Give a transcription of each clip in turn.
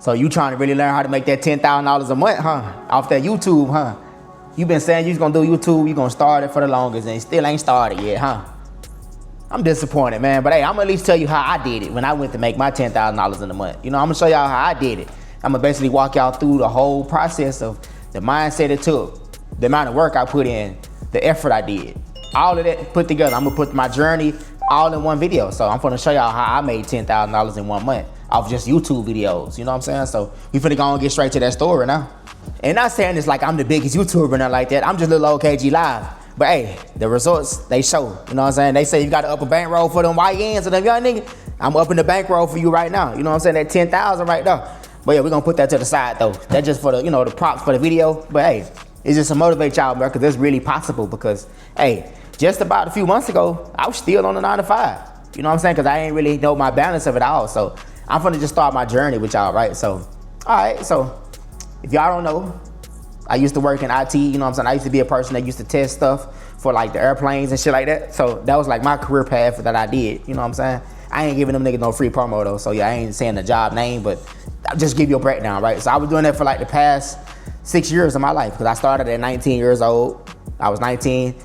So you trying to really learn how to make that $10,000 a month, huh? Off that YouTube, huh? You been saying you was gonna do YouTube, you gonna start it for the longest, and still ain't started yet, huh? I'm disappointed, man. But hey, I'm gonna at least tell you how I did it when I went to make my $10,000 in a month. You know, I'm gonna show y'all how I did it. I'm gonna basically walk y'all through the whole process of the mindset it took, the amount of work I put in, the effort I did. All of that put together. I'm gonna put my journey all in one video. So I'm gonna show y'all how I made $10,000 in 1 month off just YouTube videos. You know what I'm saying? So we finna go and get straight to that story now. And not saying it's like I'm the biggest YouTuber or nothing like that. I'm just little old KayGLive. But hey, the results, they show. You know what I'm saying? They say you got to up a bankroll for them YNs and them young niggas. I'm upping the bankroll for you right now. You know what I'm saying? That 10,000 right there. But yeah, we're gonna put that to the side though. That's just for the, you know, the props for the video. But hey, it's just to motivate y'all, bro, because it's really possible. Because hey, just about a few months ago, I was still on the 9 to 5. You know what I'm saying? Because I ain't really know my balance of it all. So I'm gonna just start my journey with y'all, right? So, all right, so if y'all don't know, I used to work in IT, you know what I'm saying? I used to be a person that used to test stuff for like the airplanes and shit like that. So that was like my career path that I did, you know what I'm saying? I ain't giving them niggas no free promo though. So yeah, I ain't saying the job name, but I'll just give you a breakdown, right? So I was doing that for like the past 6 years of my life because I started at 19 years old. I was 19,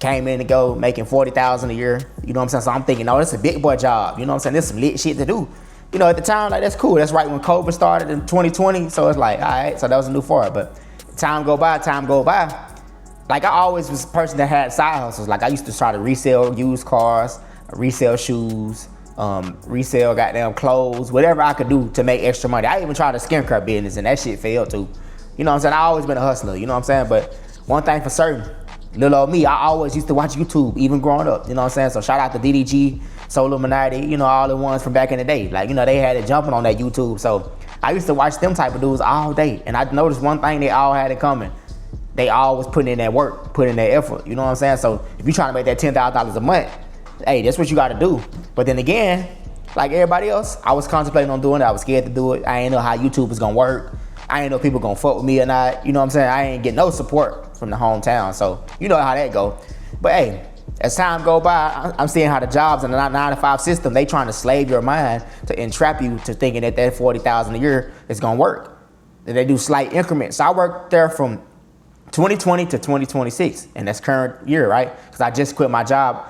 came in to go making 40,000 a year, you know what I'm saying? So I'm thinking, no, this is a big boy job, you know what I'm saying? This is some lit shit to do. You know, at the time, like, that's cool. That's right when COVID started in 2020. So it's like, all right, so that was a new for it. But time go by. Like, I always was a person that had side hustles. Like, I used to try to resell used cars, resell shoes, resell goddamn clothes, whatever I could do to make extra money. I even tried a skincare business, and that shit failed too. You know what I'm saying? I always been a hustler, you know what I'm saying? But one thing for certain, little old me, I always used to watch YouTube, even growing up, you know what I'm saying? So shout out to DDG, Soul Illuminati, you know, all the ones from back in the day. Like, you know, they had it jumping on that YouTube. So I used to watch them type of dudes all day. And I noticed one thing they all had in common. They all was putting in that work, putting in that effort, you know what I'm saying? So if you're trying to make that $10,000 a month, hey, that's what you gotta do. But then again, like everybody else, I was contemplating on doing it. I was scared to do it. I ain't know how YouTube was gonna work. I ain't know people gonna fuck with me or not. You know what I'm saying? I ain't get no support from the hometown. So you know how that go. But hey, as time go by, I'm seeing how the jobs in the 9 to 5 system, they trying to slave your mind to entrap you to thinking that 40,000 a year is gonna work. That they do slight increments. So I worked there from 2020 to 2026, and that's current year, right? Because I just quit my job,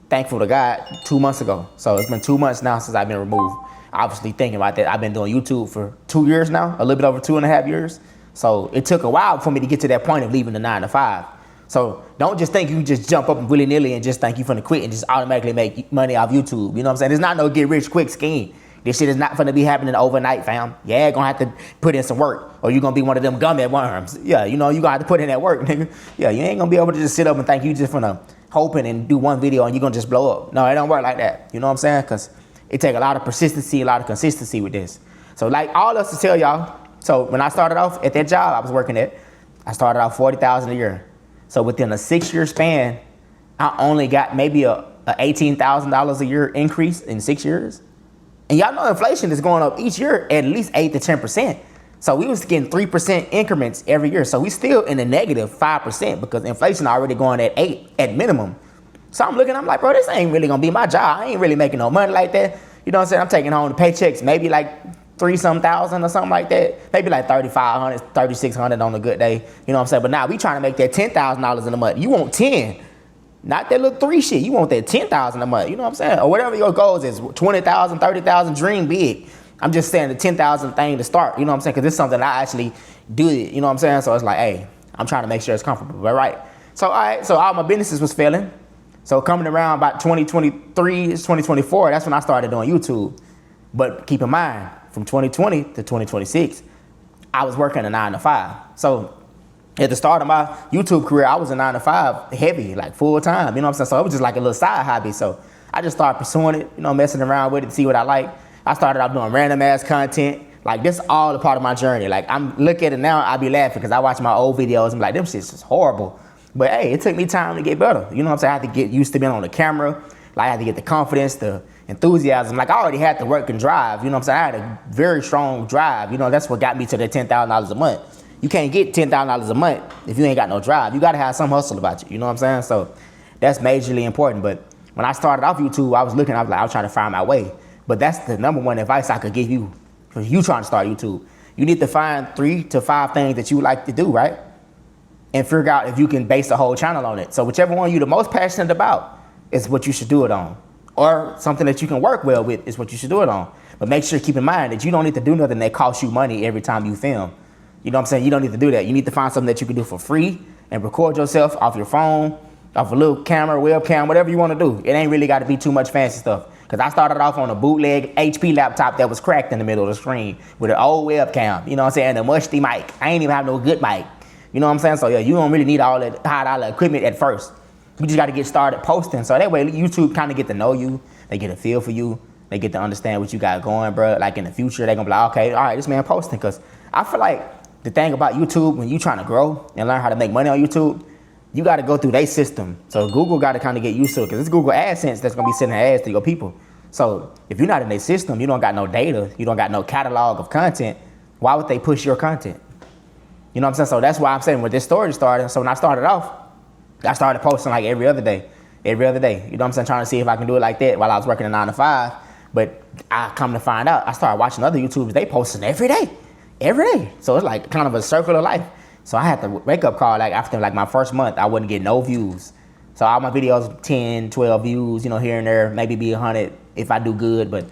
thankful to God, 2 months ago. So it's been 2 months now since I've been removed. Obviously thinking about that. I've been doing YouTube for 2 years now, a little bit over 2.5 years. So it took a while for me to get to that point of leaving the 9 to 5. So don't just think you can just jump up willy-nilly and just think you're finna quit and just automatically make money off YouTube. You know what I'm saying? It's not no get rich quick scheme. This shit is not finna be happening overnight, fam. Yeah, gonna have to put in some work, or you're gonna be one of them gummy worms. Yeah, you know, you gonna have to put in that work, nigga. Yeah, you ain't gonna be able to just sit up and think you just finna hoping and do one video and you're gonna just blow up. No, it don't work like that. You know what I'm saying? Because it take a lot of persistency, a lot of consistency with this. So like all us to tell y'all, so when I started off at that job I was working at, I started off 40,000 a year. So within a 6-year span, I only got maybe a $18,000 a year increase in 6 years. And y'all know inflation is going up each year at least 8 to 10%. So we was getting 3% increments every year. So we still in the negative 5% because inflation already going at 8 at minimum. So I'm looking, I'm like, bro, this ain't really gonna be my job. I ain't really making no money like that. You know what I'm saying? I'm taking home the paychecks, maybe like 3-some thousand or something like that. Maybe like 3,500, 3,600 on a good day. You know what I'm saying? But now we trying to make that $10,000 in a month. You want 10, not that little 3 shit. You want that 10,000 a month. You know what I'm saying? Or whatever your goals is, 20,000, 30,000, dream big. I'm just saying the 10,000 thing to start. You know what I'm saying? Because it's something I actually do it. You know what I'm saying? So it's like, hey, I'm trying to make sure it's comfortable. But right. So all right. So all my businesses was failing. So coming around about 2023, 2024, that's when I started doing YouTube. But keep in mind, from 2020 to 2026, I was working a 9 to 5. So at the start of my YouTube career, I was a 9 to 5 heavy, like full time. You know what I'm saying? So it was just like a little side hobby. So I just started pursuing it, you know, messing around with it to see what I like. I started out doing random ass content. Like this all a part of my journey. Like I'm look at it now, I be laughing because I watch my old videos and be like, them shit's just horrible. But hey, it took me time to get better. You know what I'm saying? I had to get used to being on the camera. Like I had to get the confidence, the enthusiasm. Like I already had the work and drive. You know what I'm saying? I had a very strong drive. You know, that's what got me to the $10,000 a month. You can't get $10,000 a month if you ain't got no drive. You gotta have some hustle about you. You know what I'm saying? So that's majorly important. But when I started off YouTube, I was trying to find my way. But that's the number one advice I could give you for you trying to start YouTube. You need to find 3 to 5 things that you like to do, right? And figure out if you can base the whole channel on it. So whichever one you're the most passionate about is what you should do it on. Or something that you can work well with is what you should do it on. But make sure, keep in mind that you don't need to do nothing that costs you money every time you film. You know what I'm saying? You don't need to do that. You need to find something that you can do for free and record yourself off your phone, off a little camera, webcam, whatever you want to do. It ain't really got to be too much fancy stuff. Because I started off on a bootleg HP laptop that was cracked in the middle of the screen with an old webcam. You know what I'm saying? And a musty mic. I ain't even have no good mic. You know what I'm saying? So yeah, you don't really need all that $high equipment at first. You just got to get started posting. So that way YouTube kind of get to know you. They get a feel for you. They get to understand what you got going, bro. Like in the future, they going to be like, okay, all right, this man posting. Because I feel like the thing about YouTube, when you trying to grow and learn how to make money on YouTube, you got to go through their system. So Google got to kind of get used to it. Because it's Google AdSense that's going to be sending ads to your people. So if you're not in their system, you don't got no data, you don't got no catalog of content, why would they push your content? You know what I'm saying? So that's why I'm saying when this story started. So when I started off, I started posting like every other day. You know what I'm saying? Trying to see if I can do it like that while I was working a 9 to 5. But I come to find out, I started watching other YouTubers, they posting every day. So it's like kind of a circle of life. So I had to wake up call, like after like my first month, I wouldn't get no views. So all my videos, 10, 12 views, you know, here and there, maybe be 100 if I do good. But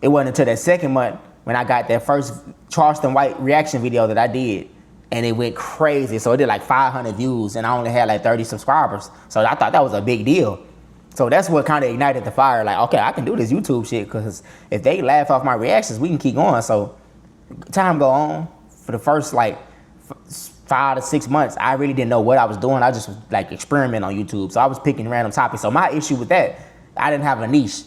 it wasn't until that second month when I got that first Charleston White reaction video that I did. And it went crazy. So it did like 500 views and I only had like 30 subscribers. So I thought that was a big deal. So that's what kind of ignited the fire. Like, okay, I can do this YouTube shit because if they laugh off my reactions, we can keep going. So time go on. For the first like 5 to 6 months, I really didn't know what I was doing. I just was like experimenting on YouTube. So I was picking random topics. So my issue with that, I didn't have a niche.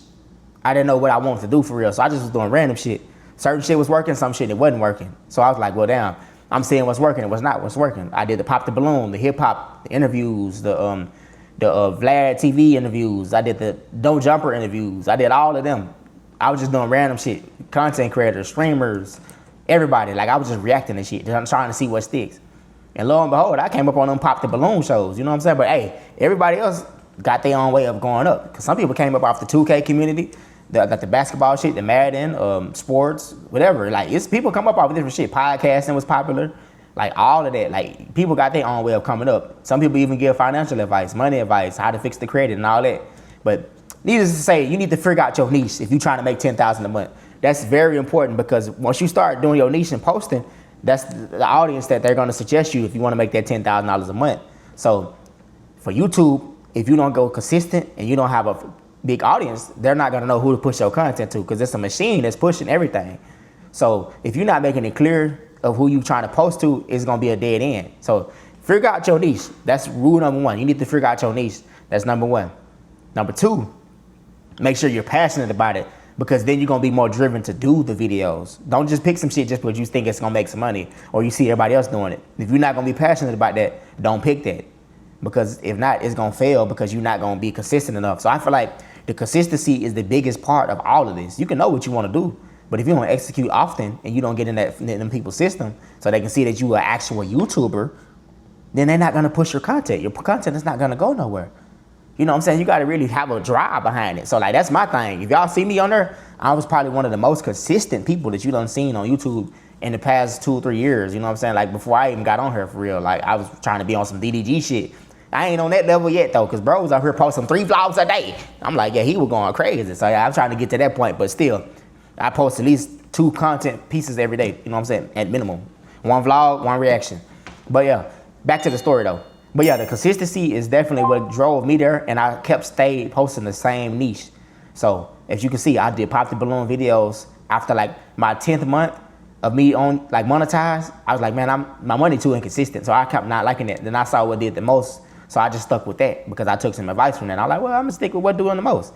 I didn't know what I wanted to do for real. So I just was doing random shit. Certain shit was working, some shit it wasn't working. So I was like, well, damn, I'm seeing what's working and what's not what's working. I did the Pop the Balloon, the hip hop, the interviews, the Vlad TV interviews. I did the No Jumper interviews. I did all of them. I was just doing random shit. Content creators, streamers, everybody. Like I was just reacting to shit, just trying to see what sticks. And lo and behold, I came up on them Pop the Balloon shows. You know what I'm saying? But hey, everybody else got their own way of going up. Because some people came up off the 2K community. Got the basketball shit, the Madden, sports, whatever. Like it's people come up off different shit. Podcasting was popular. Like all of that. Like people got their own way of coming up. Some people even give financial advice, money advice, how to fix the credit and all that. But needless to say, you need to figure out your niche if you're trying to make $10,000 a month. That's very important because once you start doing your niche and posting, that's the audience that they're going to suggest you if you want to make that $10,000 a month. So for YouTube, if you don't go consistent and you don't have a big audience, they're not going to know who to push your content to because it's a machine that's pushing everything. So if you're not making it clear of who you're trying to post to, it's going to be a dead end. So figure out your niche. That's rule number one. You need to figure out your niche. That's number one. Number two, make sure you're passionate about it because then you're going to be more driven to do the videos. Don't just pick some shit just because you think it's going to make some money or you see everybody else doing it. If you're not going to be passionate about that, don't pick that. Because if not, it's going to fail because you're not going to be consistent enough. So I feel like the consistency is the biggest part of all of this. You can know what you want to do, but if you don't execute often and you don't get in them people's system so they can see that you are an actual YouTuber, then they're not going to push your content. Your content is not going to go nowhere. You know what I'm saying? You got to really have a drive behind it. So like that's my thing. If y'all see me on there, I was probably one of the most consistent people that you done seen on YouTube in the past 2 or 3 years. You know what I'm saying? Like before I even got on here for real. Like I was trying to be on some DDG shit. I ain't on that level yet though, cause bro was out here posting 3 vlogs a day. I'm like, yeah, he was going crazy. So yeah, I'm trying to get to that point, but still, I post at least 2 content pieces every day. You know what I'm saying? At minimum, 1 vlog, 1 reaction. But yeah, back to the story though. But yeah, the consistency is definitely what drove me there, and I stayed posting the same niche. So as you can see, I did Pop the Balloon videos after like my 10th month of me on like monetized. I was like, man, my money too inconsistent, so I kept not liking it. Then I saw what did the most. So I just stuck with that because I took some advice from that. I'm like, well, I'm gonna stick with what doing the most.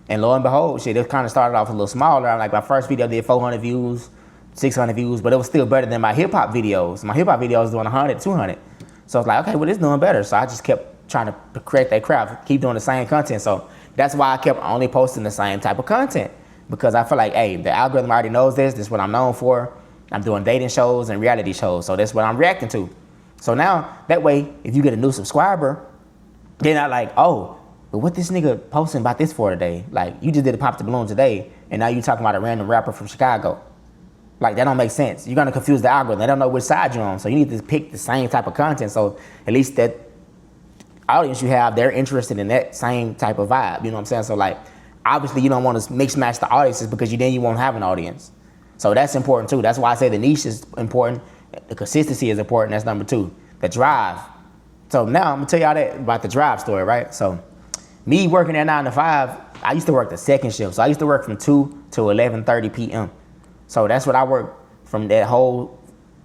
And lo and behold, shit, it kind of started off a little smaller. I'm like, my first video did 400 views, 600 views, but it was still better than my hip hop videos. My hip hop videos doing 100, 200. So I was like, okay, well, it's doing better. So I just kept trying to create that craft, keep doing the same content. So that's why I kept only posting the same type of content because I feel like, hey, the algorithm already knows this. This is what I'm known for. I'm doing dating shows and reality shows. So that's what I'm reacting to. So now, that way, if you get a new subscriber, they're not like, oh, but what this nigga posting about this for today? Like, you just did a Pop the Balloon today, and now you talking about a random rapper from Chicago. Like, that don't make sense. You're gonna confuse the algorithm. They don't know which side you're on. So you need to pick the same type of content. So at least that audience you have, they're interested in that same type of vibe. You know what I'm saying? So like, obviously you don't want to mix match the audiences because then you won't have an audience. So that's important too. That's why I say the niche is important. The consistency is important. That's number 2. The drive. So now I'm gonna tell y'all that about the drive story, right? So me working at 9 to 5, I used to work the second shift. So I used to work from 2 to 11:30 p.m. So that's what I worked from that whole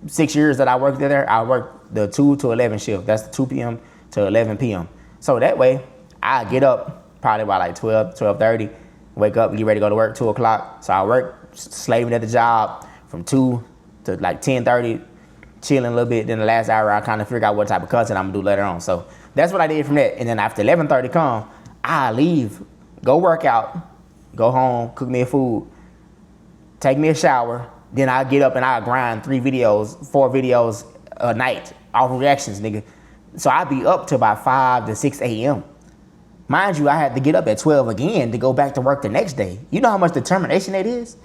6 years that I worked there. I worked the 2 to 11 shift. That's the 2 p.m. to 11 p.m. So that way, I get up probably by like 12:30, wake up, get ready to go to work 2 o'clock. So I work slaving at the job from 2 to like 10:30, chilling a little bit. Then the last hour, I kind of figure out what type of content I'm gonna do later on. So that's what I did from that. And then after 11:30 come, I leave, go work out, go home, cook me a food, take me a shower, then I get up and I grind 4 videos a night, off reactions, nigga. So I be up to about 5 to 6 a.m. Mind you, I had to get up at 12 again to go back to work the next day. You know how much determination that is?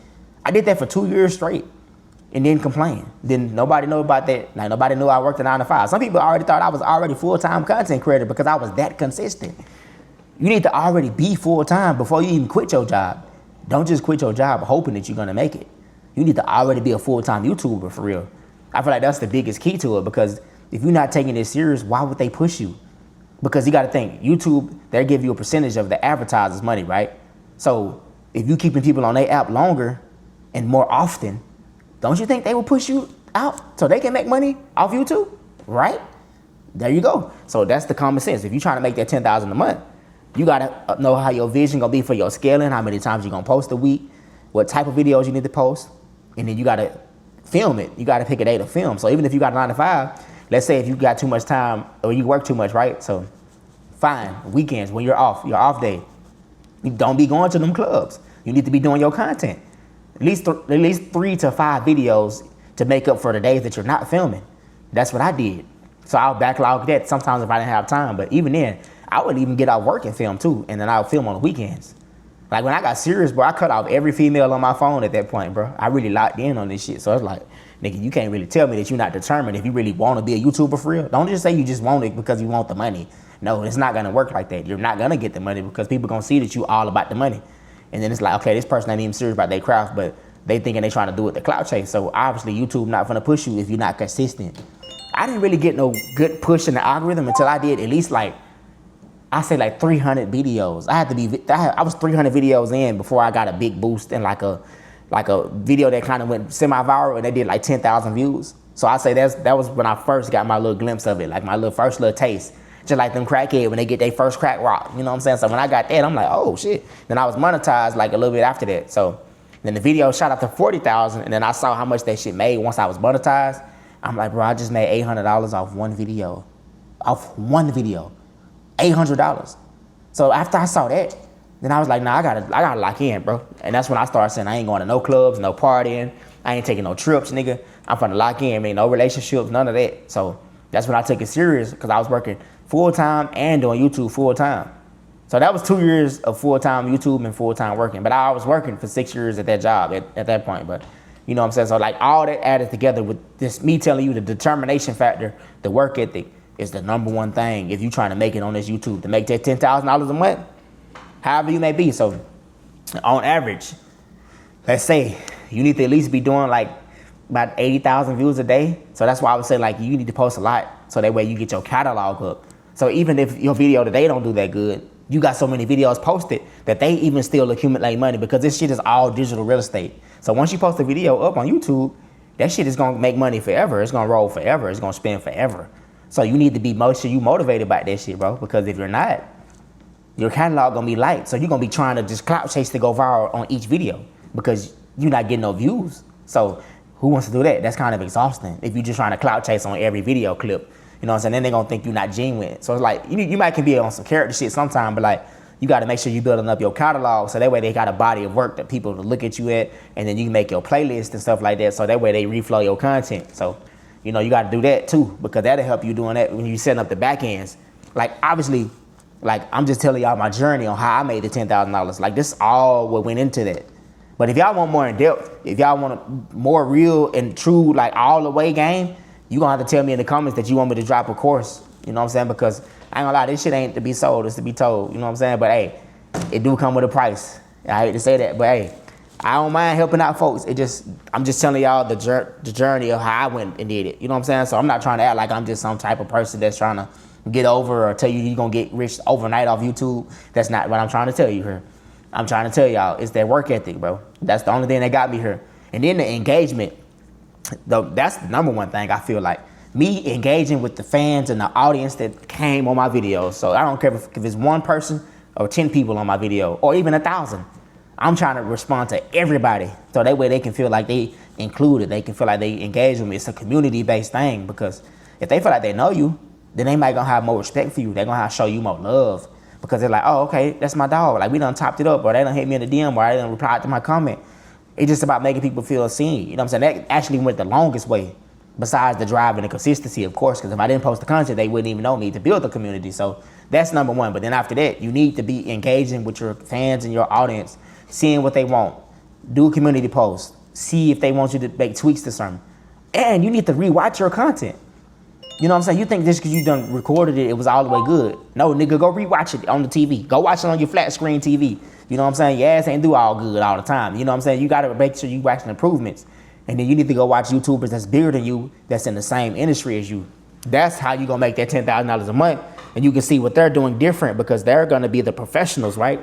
I did that for 2 years straight and didn't complain. Then nobody knew about that. Like, nobody knew I worked a 9 to 5. Some people already thought I was already full-time content creator because I was that consistent. You need to already be full-time before you even quit your job. Don't just quit your job hoping that you're gonna make it. You need to already be a full-time YouTuber for real. I feel like that's the biggest key to it, because if you're not taking it serious, why would they push you? Because you gotta think, YouTube, they give you a percentage of the advertisers' money, right? So if you keeping people on their app longer and more often, don't you think they will push you out so they can make money off YouTube, right? There you go. So that's the common sense. If you're trying to make that $10,000 a month, you gotta know how your vision gonna be for your scaling, how many times you're gonna post a week, what type of videos you need to post, and then you gotta film it. You gotta pick a day to film. So even if you got a 9 to 5, let's say if you got too much time or you work too much, right? So fine, weekends when you're off, your off day, you don't be going to them clubs. You need to be doing your content. At least 3 to 5 videos to make up for the days that you're not filming. That's what I did. So I'll backlog that sometimes if I didn't have time, but even then, I would even get out work and film too, and then I would film on the weekends. Like when I got serious, bro, I cut off every female on my phone at that point, bro. I really locked in on this shit. So it's like, nigga, you can't really tell me that you're not determined if you really want to be a YouTuber for real. Don't just say you just want it because you want the money. No, it's not gonna work like that. You're not gonna get the money because people gonna see that you all about the money. And then it's like, okay, this person ain't even serious about their craft, but they thinking they trying to do it the clout chase. So obviously YouTube not gonna push you if you're not consistent. I didn't really get no good push in the algorithm until I did at least like 300 videos. I was 300 videos in before I got a big boost in like a video that kind of went semi-viral and they did like 10,000 views. So I say that was when I first got my little glimpse of it, like my first little taste. Just like them crackhead when they get their first crack rock, you know what I'm saying? So when I got that, I'm like, oh shit. Then I was monetized like a little bit after that. So then the video shot up to 40,000 and then I saw how much that shit made once I was monetized. I'm like, bro, I just made $800 off one video. $800. So after I saw that, then I was like, nah, I gotta lock in, bro. And that's when I started saying I ain't going to no clubs, no partying, I ain't taking no trips, nigga. I'm finna lock in, man, no relationships, none of that. So that's when I took it serious because I was working full-time and doing YouTube full-time. So that was 2 years of full-time YouTube and full-time working. But I was working for 6 years at that job at that point. But you know what I'm saying? So like all that added together with this, me telling you the determination factor, the work ethic is the number one thing if you're trying to make it on this YouTube. To make that $10,000 a month, however you may be. So on average, let's say you need to at least be doing like about 80,000 views a day. So that's why I would say like you need to post a lot so that way you get your catalog up. So even if your video today don't do that good, you got so many videos posted that they even still accumulate money because this shit is all digital real estate. So once you post a video up on YouTube, that shit is gonna make money forever. It's gonna roll forever. It's gonna spend forever. So you need to be motivated by that shit, bro. Because if you're not, your catalog gonna be light. So you're gonna be trying to just clout chase to go viral on each video because you're not getting no views. So who wants to do that? That's kind of exhausting if you're just trying to clout chase on every video clip. You know what I'm saying? Then they're gonna think you're not genuine. So it's like, you might can be on some character shit sometime, but like, you gotta make sure you're building up your catalog so that way they got a body of work that people to look at you at, and then you can make your playlist and stuff like that so that way they reflow your content. So, you know, you gotta do that too because that'll help you doing that when you setting up the back ends. Like, obviously, like, I'm just telling y'all my journey on how I made the $10,000. Like, this all what went into that. But if y'all want more in depth, if y'all want a more real and true, like all the way game, you gonna have to tell me in the comments that you want me to drop a course. You know what I'm saying? Because I ain't gonna lie, this shit ain't to be sold, it's to be told. You know what I'm saying? But hey, it do come with a price. I hate to say that, but hey, I don't mind helping out folks. I'm just telling y'all the journey of how I went and did it. You know what I'm saying? So I'm not trying to act like I'm just some type of person that's trying to get over or tell you you're gonna get rich overnight off YouTube. That's not what I'm trying to tell you here. I'm trying to tell y'all, it's that work ethic, bro. That's the only thing that got me here. And then the engagement, that's the number one thing I feel like. Me engaging with the fans and the audience that came on my videos. So I don't care if it's one person or 10 people on my video or even 1,000. I'm trying to respond to everybody so that way they can feel like they included. They can feel like they engage with me. It's a community-based thing because if they feel like they know you, then they might gonna have more respect for you. They're gonna show you more love because they're like, oh, okay, that's my dog. Like we done topped it up, or they done hit me in the DM, or they done replied to my comment. It's just about making people feel seen. You know what I'm saying? That actually went the longest way besides the drive and the consistency, of course, because if I didn't post the content, they wouldn't even know me to build the community. So that's number one. But then after that, you need to be engaging with your fans and your audience, seeing what they want. Do community posts. See if they want you to make tweaks to something. And you need to rewatch your content. You know what I'm saying? You think just because you done recorded it, it was all the way good. No, nigga, go rewatch it on the TV. Go watch it on your flat screen TV. You know what I'm saying? Your ass ain't do all good all the time. You know what I'm saying? You got to make sure you watching improvements. And then you need to go watch YouTubers that's bigger than you, that's in the same industry as you. That's how you going to make that $10,000 a month. And you can see what they're doing different because they're going to be the professionals, right?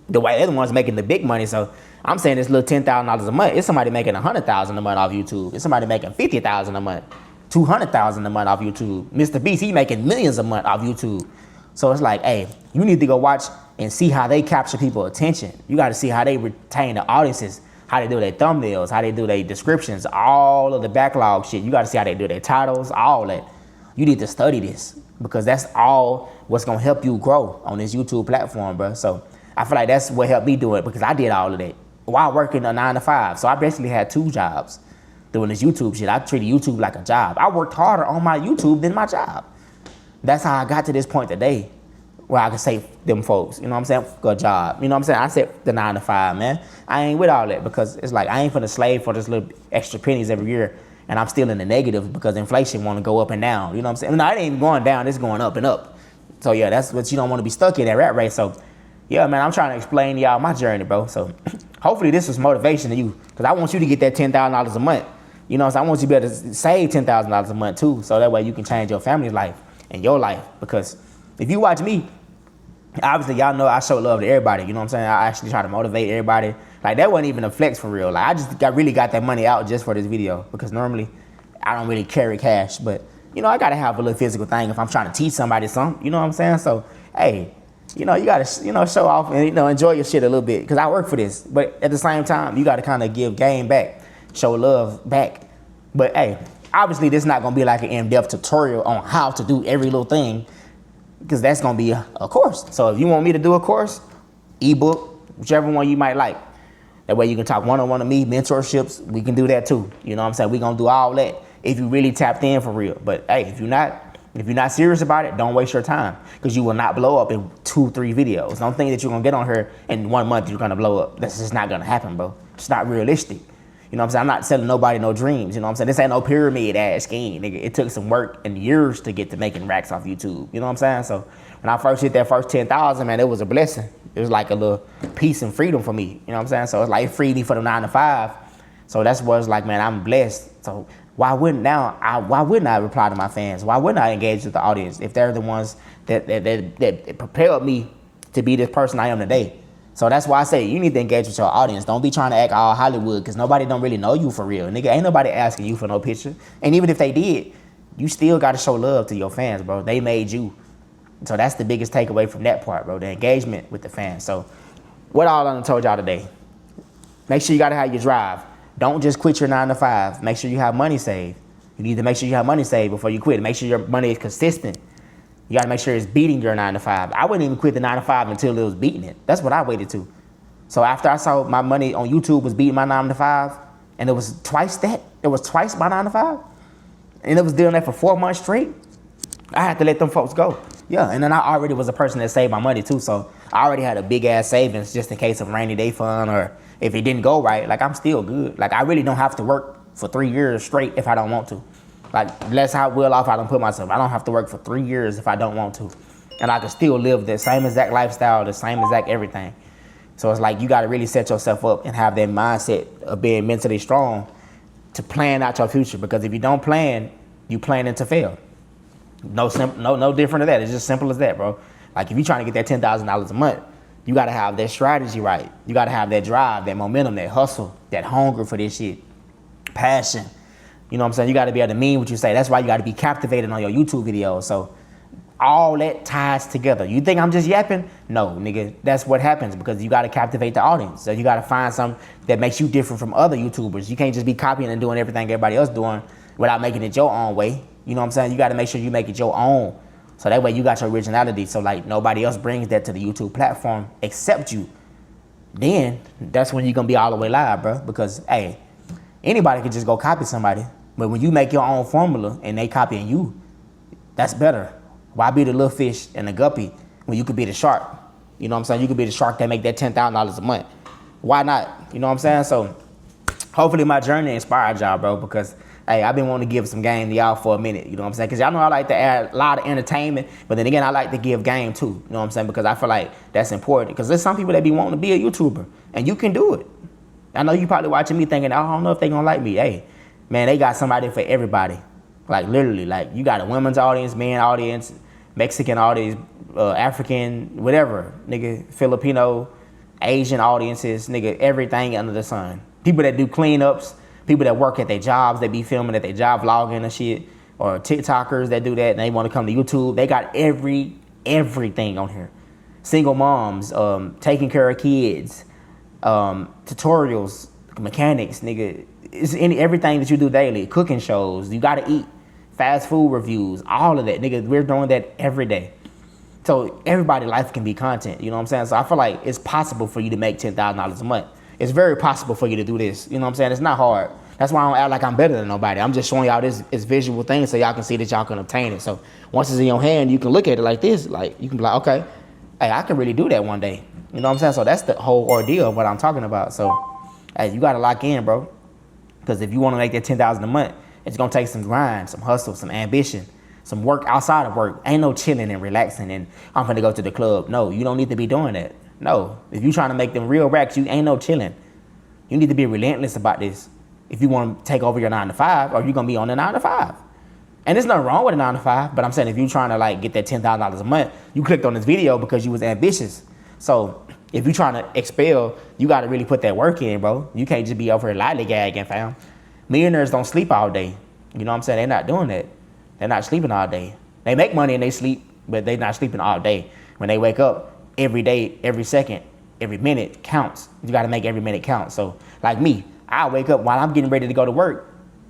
The way they're the ones making the big money. So I'm saying this little $10,000 a month. It's somebody making $100,000 a month off YouTube. It's somebody making $50,000 a month. $200,000 a month off YouTube. Mr. Beast, he making millions a month off YouTube. So it's like, hey, you need to go watch and see how they capture people's attention. You got to see how they retain the audiences, how they do their thumbnails, how they do their descriptions, all of the backlog shit. You got to see how they do their titles, all that. You need to study this because that's all what's going to help you grow on this YouTube platform, bro. So I feel like that's what helped me do it because I did all of that while working a 9-to-5. So I basically had 2 jobs doing this YouTube shit. I treated YouTube like a job. I worked harder on my YouTube than my job. That's how I got to this point today where I can say them folks, you know what I'm saying, good job. You know what I'm saying? I said the 9-to-5, man. I ain't with all that because it's like I ain't finna slave for this little extra pennies every year and I'm still in the negative because inflation want to go up and down. You know what I'm saying? No, it ain't even going down. It's going up and up. So yeah, that's what you don't want to be stuck in, that rat race. So yeah, man, I'm trying to explain to y'all my journey, bro. So hopefully this was motivation to you because I want you to get that $10,000 a month. You know what I'm saying? I want you to be able to save $10,000 a month too, so that way you can change your family's life and your life. Because if you watch me, obviously y'all know I show love to everybody. You know what I'm saying? I actually try to motivate everybody. Like that wasn't even a flex for real. Like I just really got that money out just for this video because normally I don't really carry cash, but you know I gotta have a little physical thing if I'm trying to teach somebody something. You know what I'm saying? So hey, you know you gotta show off and enjoy your shit a little bit because I work for this. But at the same time, you gotta kind of give game back. Show love back. But hey, obviously this is not gonna be like an in-depth tutorial on how to do every little thing because that's gonna be a course. So if you want me to do a course, ebook, whichever one you might like, that way you can talk one-on-one to me, mentorships, we can do that too. You know what I'm saying? We gonna do all that if you really tapped in for real. But hey, if you're not serious about it, don't waste your time because you will not blow up in 2-3 videos. Don't think that you're gonna get on here in 1 month you're gonna blow up. That's just not gonna happen, bro. It's not realistic. You know what I'm saying? I'm not selling nobody no dreams. You know what I'm saying? This ain't no pyramid ass scheme, nigga. It took some work and years to get to making racks off YouTube. You know what I'm saying? So when I first hit that first 10,000, man, it was a blessing. It was like a little peace and freedom for me. You know what I'm saying? So it's like it freed me for the 9-to-5. So that's what it's like, man, I'm blessed. So why wouldn't I reply to my fans? Why wouldn't I engage with the audience if they're the ones that propelled me to be this person I am today? So that's why I say you need to engage with your audience. Don't be trying to act all Hollywood because nobody don't really know you for real. Nigga, ain't nobody asking you for no picture. And even if they did, you still got to show love to your fans, bro. They made you. So that's the biggest takeaway from that part, bro, the engagement with the fans. So what all I done told y'all today, make sure you got to have your drive. Don't just quit your 9-to-5. Make sure you have money saved. You need to make sure you have money saved before you quit. Make sure your money is consistent. You got to make sure it's beating your 9-to-5. I wouldn't even quit the 9-to-5 until it was beating it. That's what I waited to. So after I saw my money on YouTube was beating my 9-to-5, and it was twice that, it was twice my 9-to-5, and it was doing that for 4 months straight, I had to let them folks go. Yeah, and then I already was a person that saved my money too, so I already had a big ass savings just in case of rainy day fund, or if it didn't go right, like I'm still good. Like I really don't have to work for 3 years straight if I don't want to. Like that's how well off I don't put myself. I don't have to work for 3 years if I don't want to. And I can still live the same exact lifestyle, the same exact everything. So it's like you gotta really set yourself up and have that mindset of being mentally strong to plan out your future. Because if you don't plan, you planning to fail. No different than that. It's just simple as that, bro. Like if you're trying to get that $10,000 a month, you gotta have that strategy right. You gotta have that drive, that momentum, that hustle, that hunger for this shit, passion. You know what I'm saying? You gotta be able to mean what you say. That's why you gotta be captivated on your YouTube videos. So all that ties together. You think I'm just yapping? No, nigga, that's what happens because you gotta captivate the audience. So you gotta find something that makes you different from other YouTubers. You can't just be copying and doing everything everybody else doing without making it your own way. You know what I'm saying? You gotta make sure you make it your own. So that way you got your originality. So like nobody else brings that to the YouTube platform except you. Then that's when you're gonna be all the way live, bro. Because hey, anybody can just go copy somebody. But when you make your own formula and they copying you, that's better. Why be the little fish and the guppy when you could be the shark? You know what I'm saying? You could be the shark that make that $10,000 a month. Why not? You know what I'm saying? So hopefully my journey inspired y'all, bro, because hey, I've been wanting to give some game to y'all for a minute. You know what I'm saying? Because y'all know I like to add a lot of entertainment, but then again, I like to give game too. You know what I'm saying? Because I feel like that's important. Because there's some people that be wanting to be a YouTuber, and you can do it. I know you probably watching me thinking, I don't know if they gonna like me. Hey, man, they got somebody for everybody. Like literally, like you got a women's audience, men audience, Mexican audience, African, whatever, nigga, Filipino, Asian audiences, nigga, everything under the sun. People that do cleanups, people that work at their jobs, they be filming at their job, vlogging and shit, or TikTokers that do that and they want to come to YouTube. They got everything on here. Single moms, taking care of kids, tutorials, mechanics, nigga. It's everything that you do daily. Cooking shows, you gotta eat, fast food reviews, all of that, nigga. We're doing that every day. So everybody's life can be content, you know what I'm saying? So I feel like it's possible for you to make $10,000 a month. It's very possible for you to do this, you know what I'm saying? It's not hard. That's why I don't act like I'm better than nobody. I'm just showing y'all this visual thing so y'all can see that y'all can obtain it. So once it's in your hand, you can look at it like this. Like you can be like, okay, hey, I can really do that one day. You know what I'm saying? So that's the whole ordeal of what I'm talking about. So hey, you gotta lock in, bro. Because if you want to make that $10,000 a month, it's gonna take some grind, some hustle, some ambition, some work outside of work. Ain't no chilling and relaxing and I'm gonna go to the club. No, you don't need to be doing that. No, if you trying to make them real racks, you ain't no chilling. You need to be relentless about this. If you want to take over your 9 to 5, or you gonna be on the 9 to 5. And there's nothing wrong with a 9 to 5, but I'm saying if you trying to like get that $10,000 a month, you clicked on this video because you was ambitious. So if you trying to expel, you got to really put that work in, bro. You can't just be over here lollygagging, fam. Millionaires don't sleep all day. You know what I'm saying? They're not doing that. They're not sleeping all day. They make money and they sleep, but they're not sleeping all day. When they wake up, every day, every second, every minute counts. You got to make every minute count. So like me, I wake up while I'm getting ready to go to work.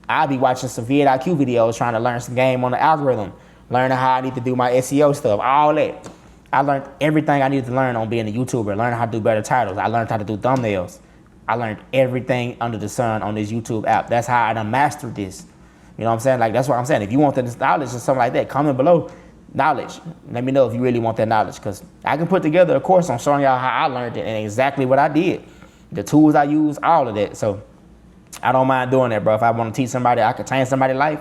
I'll be watching some vidIQ videos trying to learn some game on the algorithm, learning how I need to do my SEO stuff, all that. I learned everything I needed to learn on being a YouTuber, learning how to do better titles. I learned how to do thumbnails. I learned everything under the sun on this YouTube app. That's how I done mastered this. You know what I'm saying? Like, that's what I'm saying. If you want this knowledge or something like that, comment below. Knowledge. Let me know if you really want that knowledge, because I can put together a course on showing y'all how I learned it and exactly what I did. The tools I use, all of that. So I don't mind doing that, bro. If I want to teach somebody, I can change somebody's life,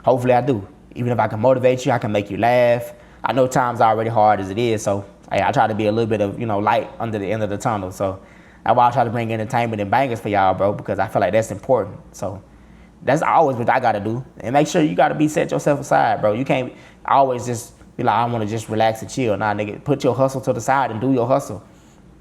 hopefully I do. Even if I can motivate you, I can make you laugh. I know times are already hard as it is, so hey, I try to be a little bit of, light under the end of the tunnel. So that's why I try to bring entertainment and bangers for y'all, bro, because I feel like that's important. So that's always what I got to do. And make sure you got to set yourself aside, bro. You can't always just be like, I want to just relax and chill. Nah, nigga, put your hustle to the side and do your hustle.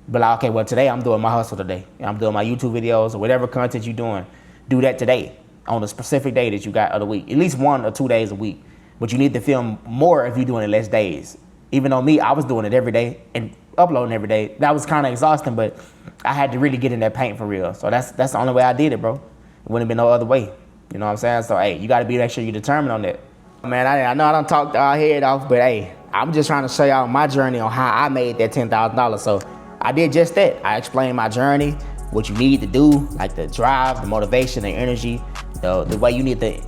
Be like, okay, well, today I'm doing my hustle today. I'm doing my YouTube videos or whatever content you're doing. Do that today on a specific day that you got of the week. At least 1 or 2 days a week. But you need to film more if you're doing it less days. Even though me, I was doing it every day and uploading every day. That was kind of exhausting, but I had to really get in that paint for real. So that's the only way I did it, bro. It wouldn't have been no other way. You know what I'm saying? So, hey, you got to make sure you're determined on that. Man, I know I done talked our head off, but hey, I'm just trying to show y'all my journey on how I made that $10,000. So I did just that. I explained my journey, what you need to do, like the drive, the motivation, the energy, the way you need to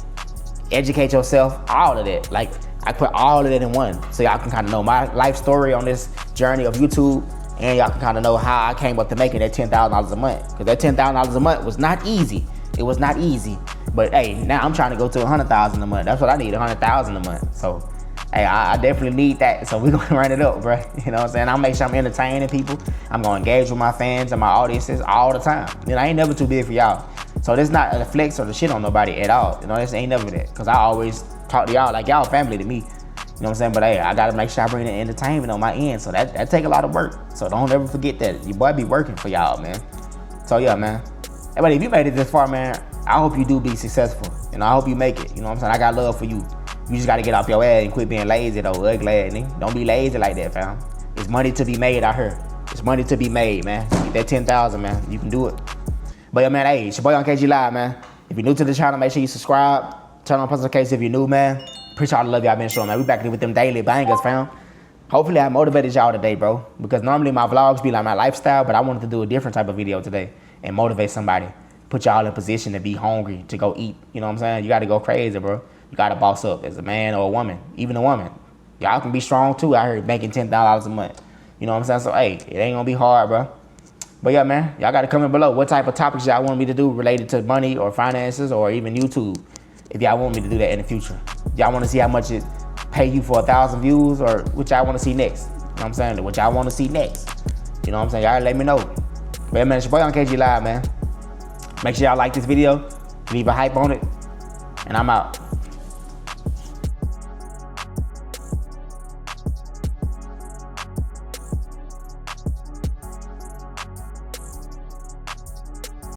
educate yourself, all of that. Like, I put all of that in one so y'all can kind of know my life story on this journey of YouTube. And y'all can kind of know how I came up to making that $10,000 a month. Because that $10,000 a month was not easy. It was not easy. But hey, now I'm trying to go to 100,000 a month. That's what I need, 100,000 a month. So hey, I definitely need that. So we're gonna run it up, bro. You know what I'm saying? I'll make sure I'm entertaining people. I'm gonna engage with my fans and my audiences all the time. You know, I ain't never too big for y'all. So this not a flex or the shit on nobody at all. You know, this ain't never that. Cause I always talk to y'all like y'all family to me. You know what I'm saying? But hey, I gotta make sure I bring the entertainment on my end. So that take a lot of work. So don't ever forget that. Your boy be working for y'all, man. So yeah, man. Hey, buddy, if you made it this far, man, I hope you do be successful. You know, I hope you make it. You know what I'm saying? I got love for you. You just gotta get off your ass and quit being lazy though, ugly ass nigga. Don't be lazy like that, fam. It's money to be made out here. It's money to be made, man. Get that 10,000, man. You can do it. But yeah, man, hey, it's your boy on KayGLive, man. If you're new to the channel, make sure you subscribe. Turn on post notifications if you're new, man. Appreciate all the love y'all been showing, man. We back there with them daily bangers, fam. Hopefully I motivated y'all today, bro. Because normally my vlogs be like my lifestyle, but I wanted to do a different type of video today and motivate somebody. Put y'all in position to be hungry, to go eat. You know what I'm saying? You gotta go crazy, bro. You gotta boss up as a man or a woman, even a woman. Y'all can be strong too out here making $10,000 a month. You know what I'm saying? So hey, it ain't gonna be hard, bro. But yeah, man, y'all gotta comment below what type of topics y'all want me to do related to money or finances or even YouTube. If y'all want me to do that in the future. Y'all wanna see how much it pay you for 1,000 views or what y'all wanna see next. You know what I'm saying? What y'all wanna see next. You know what I'm saying? Y'all let me know. But yeah, man, it's your boy on KayGLive, man. Make sure y'all like this video, leave a hype on it, and I'm out.